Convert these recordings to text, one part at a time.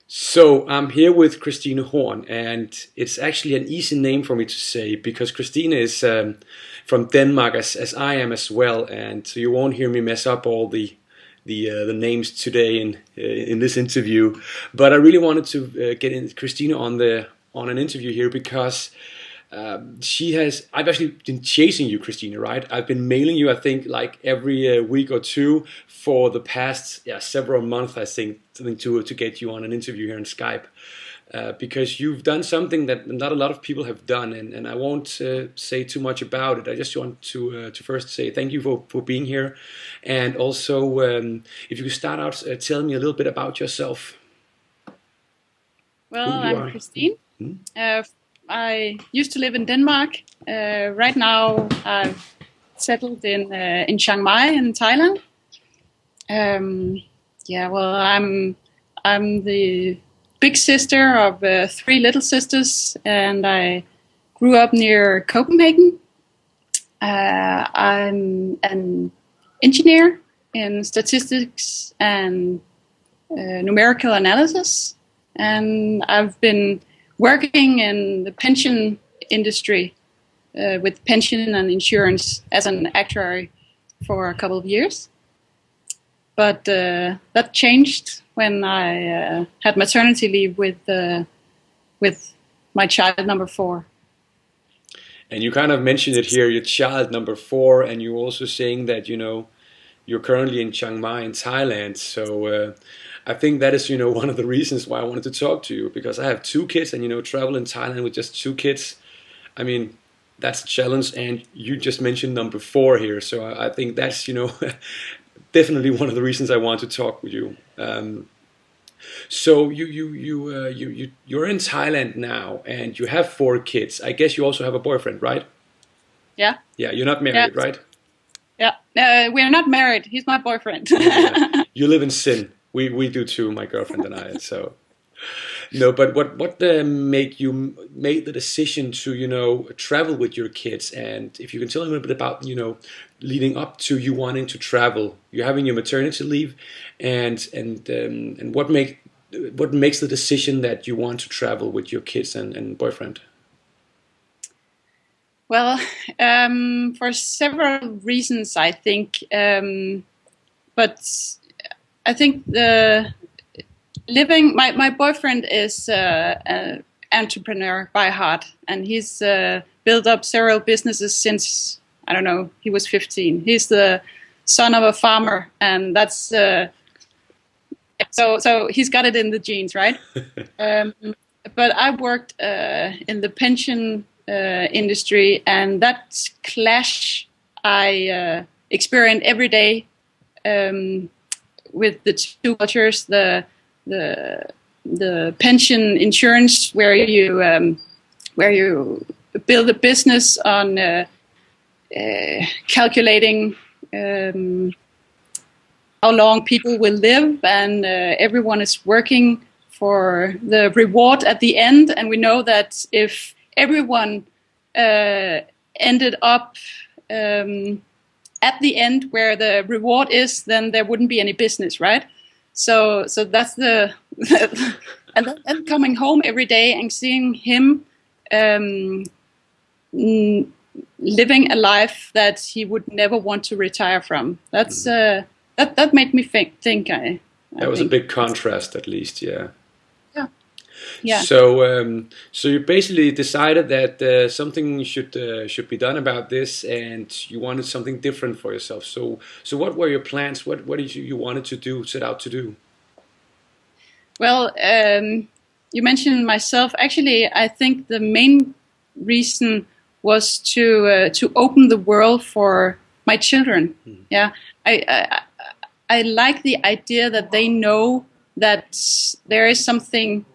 So I'm here with Kristine Horn, and it's actually an easy name for me to say because Kristine is from Denmark, as I am as well, and so you won't hear me mess up all the names today in this interview. But I really wanted to get in Kristine on an interview here because she has. I've actually been chasing you, Christina. Right? I've been mailing you. I think like every week or two for the past several months. I think something to get you on an interview here on Skype. Because you've done something that not a lot of people have done, and I won't say too much about it. I just want to first say thank you for being here, and also if you could start out telling me a little bit about yourself, Well, who you I'm are. Kristine. Hmm? I used to live in Denmark. Right now, I've settled in Chiang Mai in Thailand. Well, I'm the big sister of three little sisters, and I grew up near Copenhagen. I'm an engineer in statistics and numerical analysis, and I've been working in the pension industry with pension and insurance as an actuary for a couple of years. But that changed when I had maternity leave with my child number 4. And you kind of mentioned it here, your child number four, and you're also saying that you're currently in Chiang Mai in Thailand. So I think that is one of the reasons why I wanted to talk to you because I have two kids, and travel in Thailand with just two kids. I mean, that's a challenge, and you just mentioned number four here, so I think that's definitely one of the reasons I want to talk with you. So you're in Thailand now, and you have four kids. I guess you also have a boyfriend, right? Yeah, Yeah, you're not yeah, married, right? yeah. We're not married. He's my boyfriend. Yeah, you live in sin. We do too, my girlfriend and I. So no, but what make you make the decision to travel with your kids? And if you can tell me a little bit about leading up to you wanting to travel, you're having your maternity leave, and what makes the decision that you want to travel with your kids and boyfriend? Well, for several reasons, I think. But I think the living. My boyfriend is an entrepreneur by heart, and he's built up several businesses since I don't know he was 15. He's the son of a farmer, and that's so he's got it in the genes, right? Um, but I worked in the pension industry, and that clash I experience every day with the two cultures, the the pension insurance, where you build a business on calculating how long people will live, and everyone is working for the reward at the end. And we know that if everyone ended up at the end where the reward is, then there wouldn't be any business, right? So that's the and coming home every day and seeing him living a life that he would never want to retire from. That's that made me think. That was a think. big contrast, at least, yeah. Yeah. Yeah. So you basically decided that something should be done about this, and you wanted something different for yourself. So what were your plans? What did you wanted to do, set out to do? Well, you mentioned myself. Actually, I think the main reason was to open the world for my children. Yeah, I like the idea that they know that there is something.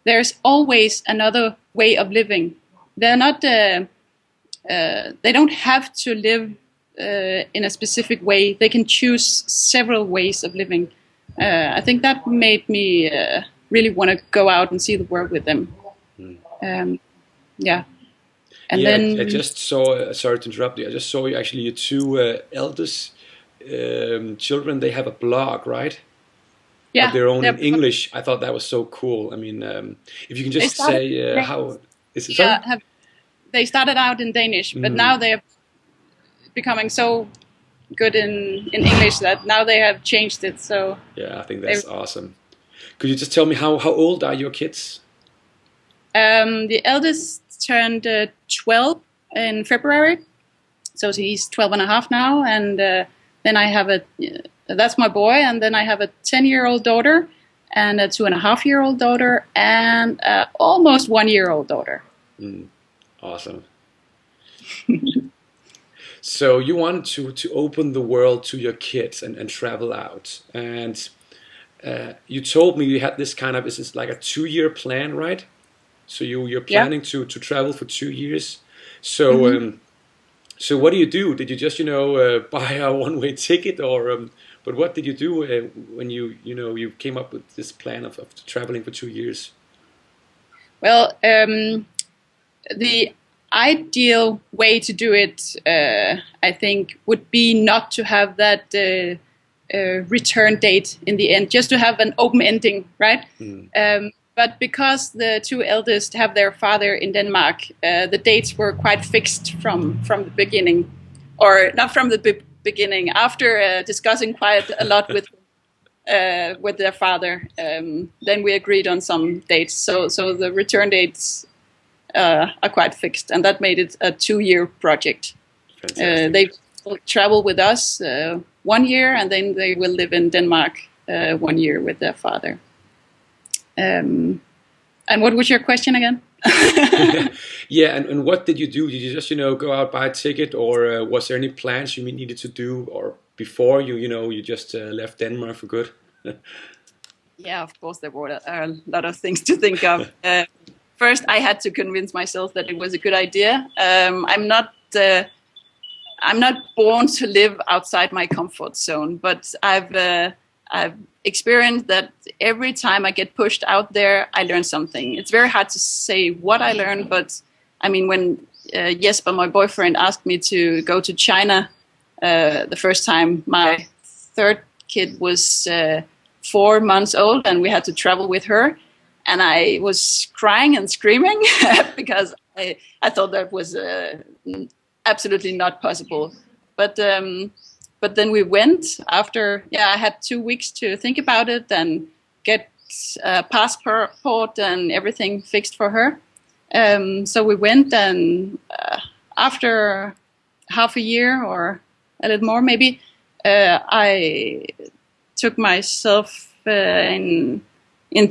There's always another way of living. They're not. They don't have to live in a specific way. They can choose several ways of living. I think that made me really want to go out and see the world with them. Yeah, and Yeah, I then just saw. Sorry to interrupt you. I just saw you actually your two eldest children. They have a blog, right? of Yeah, their own in they're English. I thought that was so cool. I mean, if you can they just started say in how is it? Sorry. yeah have they started out in Danish, but Mm, now they're becoming so good in English that now they have changed it. So yeah, I think they that's awesome. Could you just tell me how old are your kids? the eldest turned 12 in February, so he's 12 and a half now, and then I have a that's my boy, and then I have a 10-year-old daughter and a 2.5-year-old daughter and almost 1-year-old daughter. Mm, awesome. So you want to open the world to your kids and travel out. And you told me you had this kind of, this is like a 2-year plan, right? So you're Yeah. planning to travel for 2 years. So Hmm. so what do you do? Did you just buy a one-way ticket, or but what did you do when you came up with this plan of traveling for 2 years? Well, the ideal way to do it, I think, would be not to have that return date in the end, just to have an open ending, right? Mm, But because the two eldest have their father in Denmark, the dates were quite fixed from the beginning, or not from the beginning. After discussing quite a lot with their father, then we agreed on some dates. So the return dates are quite fixed, and that made it a 2-year project. fantastic. They will travel with us 1 year, and then they will live in Denmark 1 year with their father. And what was your question again? Yeah, and what did you do? Did you just go out, buy a ticket, or was there any plans you needed to do, or before you just left Denmark for good? Yeah, of course, there were a lot of things to think of. First, I had to convince myself that it was a good idea. I'm not born to live outside my comfort zone, but I've experienced that every time I get pushed out there, I learn something. It's very hard to say what I learned, but I mean, when Jesper, my boyfriend, asked me to go to China the first time, my third kid was 4 months old, and we had to travel with her. And I was crying and screaming because I thought that was absolutely not possible. But then we went after. Yeah, I had 2 weeks to think about it and get a passport and everything fixed for her. So we went, and after half a year or a little more, maybe, I took myself in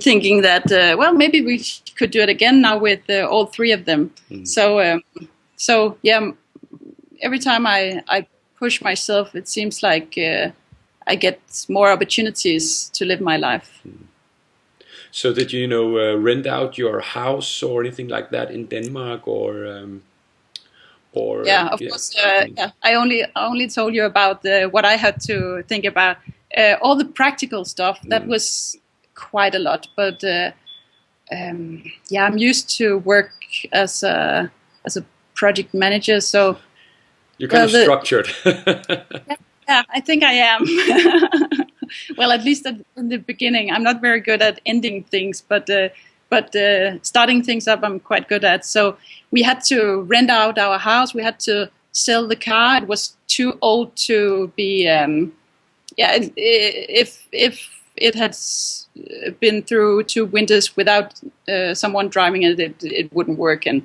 thinking that well, maybe we could do it again now with all 3 of them. Mm. So yeah, every time I push myself, it seems like I get more opportunities to live my life. So did you rent out your house or anything like that in Denmark, or Yeah, of yeah? course. Yeah, I only told you about what I had to think about. All the practical stuff, that Mm. was quite a lot. But yeah, I'm used to work as a project manager. So You're kind of structured. yeah, I think I am. Well, at least in the beginning, I'm not very good at ending things, but starting things up, I'm quite good at. So we had to rent out our house. We had to sell the car. It was too old to be. Yeah, if it had been through 2 winters without someone driving it, it wouldn't work. And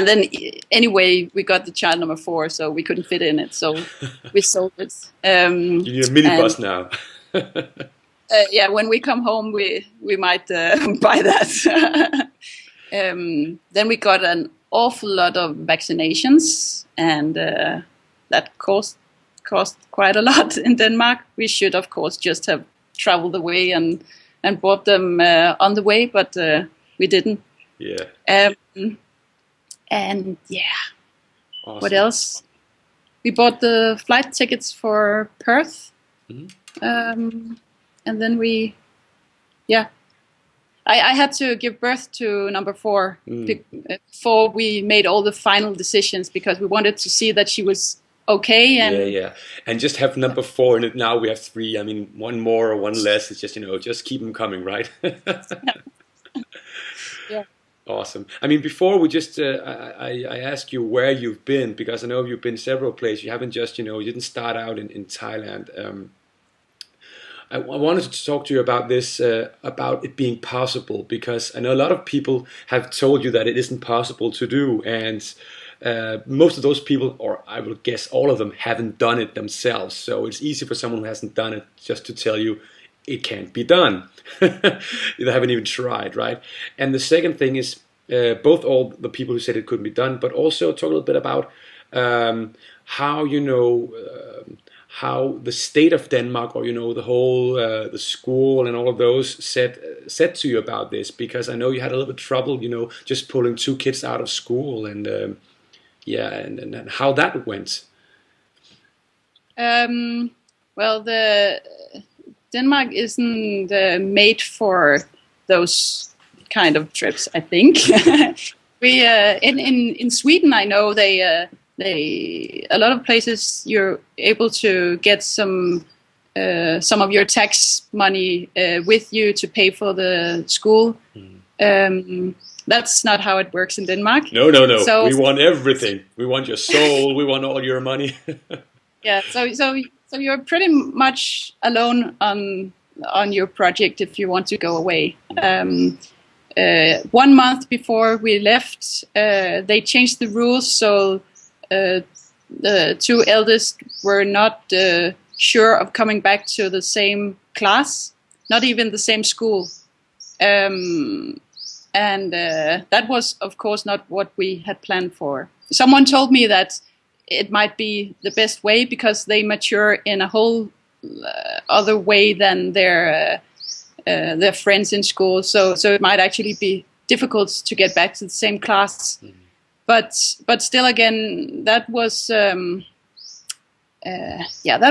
then anyway, we got the child number 4, so we couldn't fit in it. So we sold it. You need a minibus now. Yeah, when we come home, we might buy that. Then we got an awful lot of vaccinations, and that cost quite a lot in Denmark. We should, of course, just have traveled away and bought them on the way, but we didn't. Yeah. And yeah, Awesome. what else? We bought the flight tickets for Perth. Mm-hmm. And then I had to give birth to number 4 before we made all the final decisions, because we wanted to see that she was okay. Yeah, And yeah. And just have number four in it. Now we have three. I mean, one more or one less. It's just, just keep them coming, right? yeah. Awesome. I mean, before we just, I ask you where you've been because I know you've been several places. You haven't just, you didn't start out in Thailand. I wanted to talk to you about this, about it being possible, because I know a lot of people have told you that it isn't possible to do, and most of those people, or I will guess all of them, haven't done it themselves. So it's easy for someone who hasn't done it just to tell you it can't be done. They haven't even tried, right? And the second thing is both all the people who said it couldn't be done, but also talk a little bit about how how the state of Denmark, or the whole the school and all of those said to you about this, because I know you had a little bit of trouble, just pulling two kids out of school, and yeah, and how that went. Well, the Denmark isn't made for those kind of trips, I think. We in Sweden, I know they a lot of places you're able to get some of your tax money with you to pay for the school. That's not how it works in Denmark. No, no, no. So We want everything. We want your soul. We want all your money. yeah, so you're pretty much alone on your project if you want to go away. 1 month before we left, they changed the rules, so the two eldest were not sure of coming back to the same class, not even the same school. And that was, of course, not what we had planned for. Someone told me that it might be the best way because they mature in a whole other way than their friends in school. So it might actually be difficult to get back to the same class. Mm-hmm. But still, again, that was that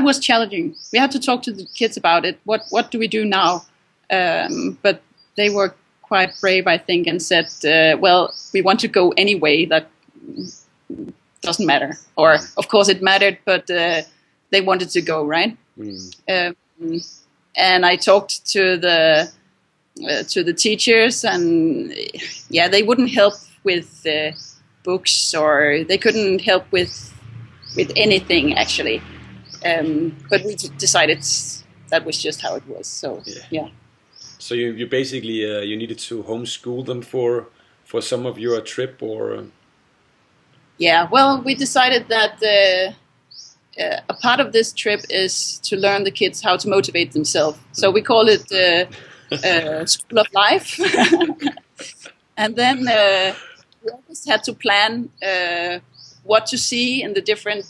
was challenging. We had to talk to the kids about it. What do we do now? But they were quite brave, I think, and said, well, we want to go anyway. That doesn't matter. Or, of course, it mattered, but they wanted to go, right? Mm. And I talked to the teachers, and they wouldn't help with books, or they couldn't help with anything actually. But we decided that was just how it was. So yeah. So you basically you needed to homeschool them for some of your trip, or? Yeah, well, we decided that a part of this trip is to learn the kids how to motivate themselves. So we call it School of Life. And then we always had to plan what to see in the different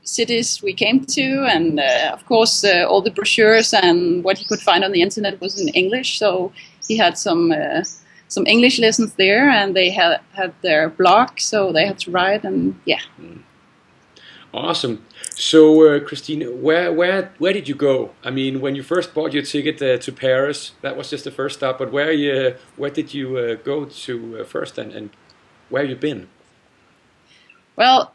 cities we came to. And of course, all the brochures and what he could find on the internet was in English. So he had some English lessons there, and they had their blog, so they had to write, and yeah. Awesome. So, Kristine, where did you go? I mean, when you first bought your ticket to Paris, that was just the first stop. But where did you go to first, and where have you been? Well,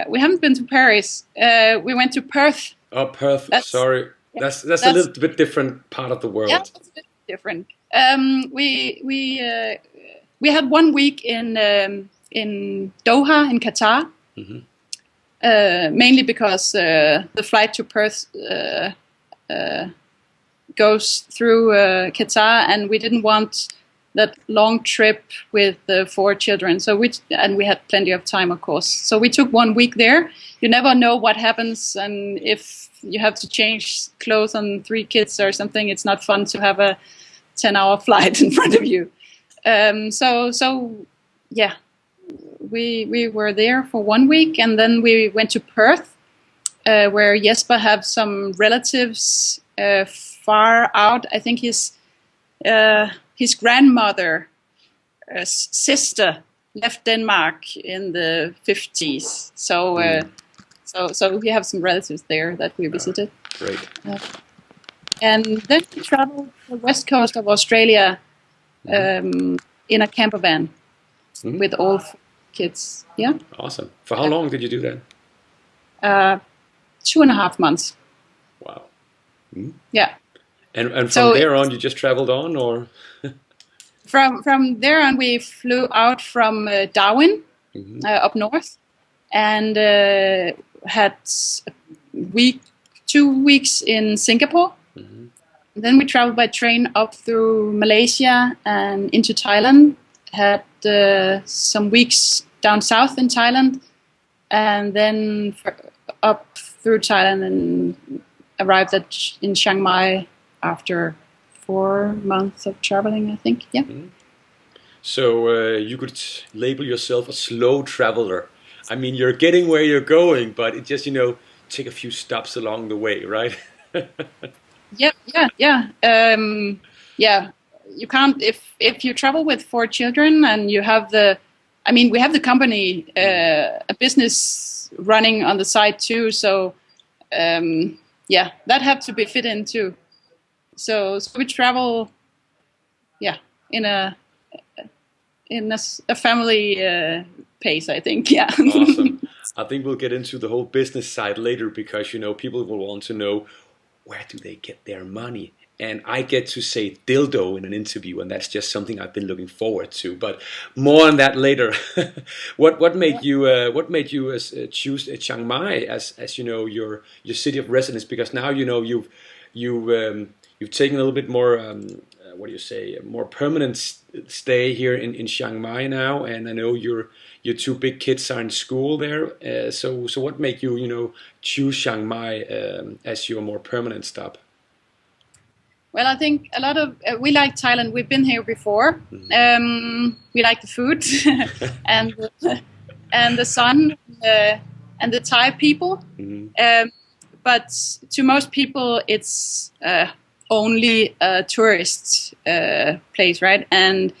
we haven't been to Paris. We went to Perth. Oh, Perth. Sorry, that's a little bit different part of the world. Yeah, it's a bit different. We had 1 week in Doha in Qatar. Mm-hmm. Mainly because the flight to Perth goes through Qatar, and we didn't want that long trip with the 4 children. So we had plenty of time, of course. So we took 1 week there. You never know what happens, and if you have to change clothes on 3 kids or something, it's not fun to have a 10-hour flight in front of you. So yeah. We were there for 1 week, and then we went to Perth, where Jesper have some relatives far out. I think his grandmother, sister, left Denmark in the 50s. So we have some relatives there that we visited. Great. And then we traveled the west coast of Australia in a camper van. Mm-hmm. With all kids, yeah. Awesome. For how long did you do that? uh, 2.5 months. Wow. Mm. Yeah. And from So there on, you just traveled on, or? from there on, we flew out from Darwin up north, and had a week, 2 weeks in Singapore. Then we traveled by train up through Malaysia and into Thailand. Had some weeks down south in Thailand, and then up through Thailand and arrived in Chiang Mai after 4 months of traveling, I think. Yeah. So you could label yourself a slow traveler. I mean, you're getting where you're going, but it just, take a few stops along the way, right? Yeah. Yeah. You can't if you travel with 4 children and you have we have the company, a business running on the side too. So that had to be fit in too. So we travel, in a family pace, I think. Yeah. Awesome. I think we'll get into the whole business side later because, people will want to know where do they get their money. And I get to say dildo in an interview, and that's just something I've been looking forward to. But more on that later. What made you choose Chiang Mai as your city of residence? Because now you've taken a little bit more what do you say, a more permanent stay here in Chiang Mai now, and I know your 2 big kids are in school there. So what made you choose Chiang Mai as your more permanent stop? Well, I think a lot of we like Thailand. We've been here before. We like the food and the sun and the Thai people. But to most people, it's only a tourist place, right? And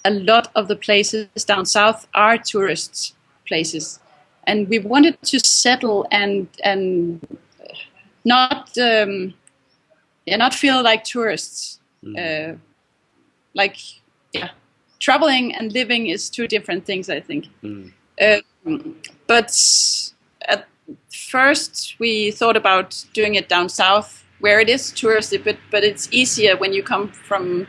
a lot of the places down south are tourist places, and we wanted to settle and not. Not feel like tourists. Traveling and living is 2 different things, I think. But at first we thought about doing it down south, where it is touristy, but it's easier when you come from,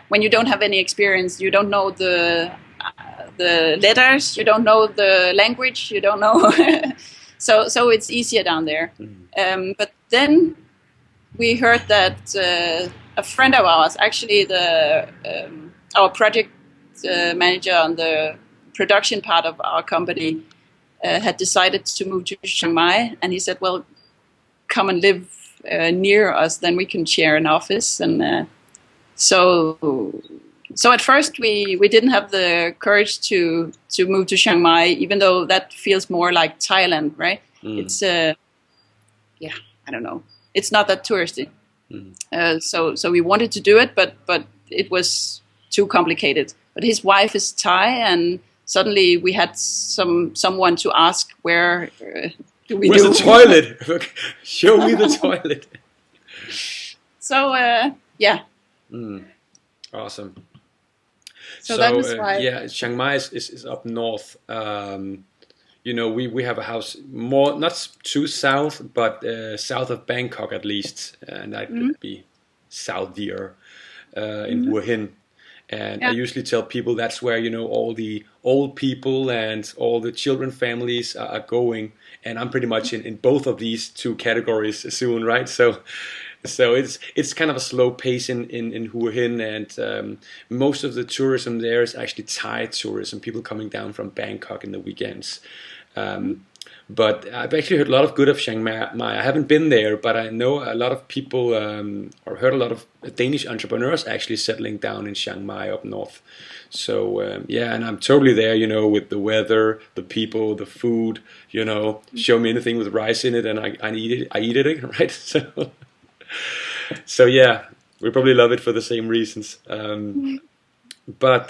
when you don't have any experience, you don't know the letters, you don't know the language, you don't know. so it's easier down there. But then we heard that a friend of ours, actually our project manager on the production part of our company, had decided to move to Chiang Mai, and he said, "Well, come and live near us, then we can share an office." And so at first we didn't have the courage to move to Chiang Mai, even though that feels more like Thailand, right? It's I don't know. It's not that touristy. So we wanted to do it, but it was too complicated. But his wife is Thai, and suddenly we had someone to ask, where do we Where's do? the toilet? Show me the toilet. So Awesome. So that was why. Chiang Mai is up north. We have a house more, not too south, but south of Bangkok at least, and that could be southier in Hua Hin. And I usually tell people that's where all the old people and all the children families are going, and I'm pretty much in both of these 2 categories soon, right? So it's kind of a slow pace in Hua Hin, and most of the tourism there is actually Thai tourism, people coming down from Bangkok in the weekends. But I've actually heard a lot of good of Chiang Mai. I haven't been there, but I know a lot of people, or heard a lot of Danish entrepreneurs actually settling down in Chiang Mai up north. So and I'm totally there, with the weather, the people, the food. Show me anything with rice in it, and I eat it. I eat it, right? So yeah, we probably love it for the same reasons. But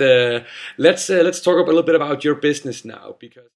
let's talk a little bit about your business now, because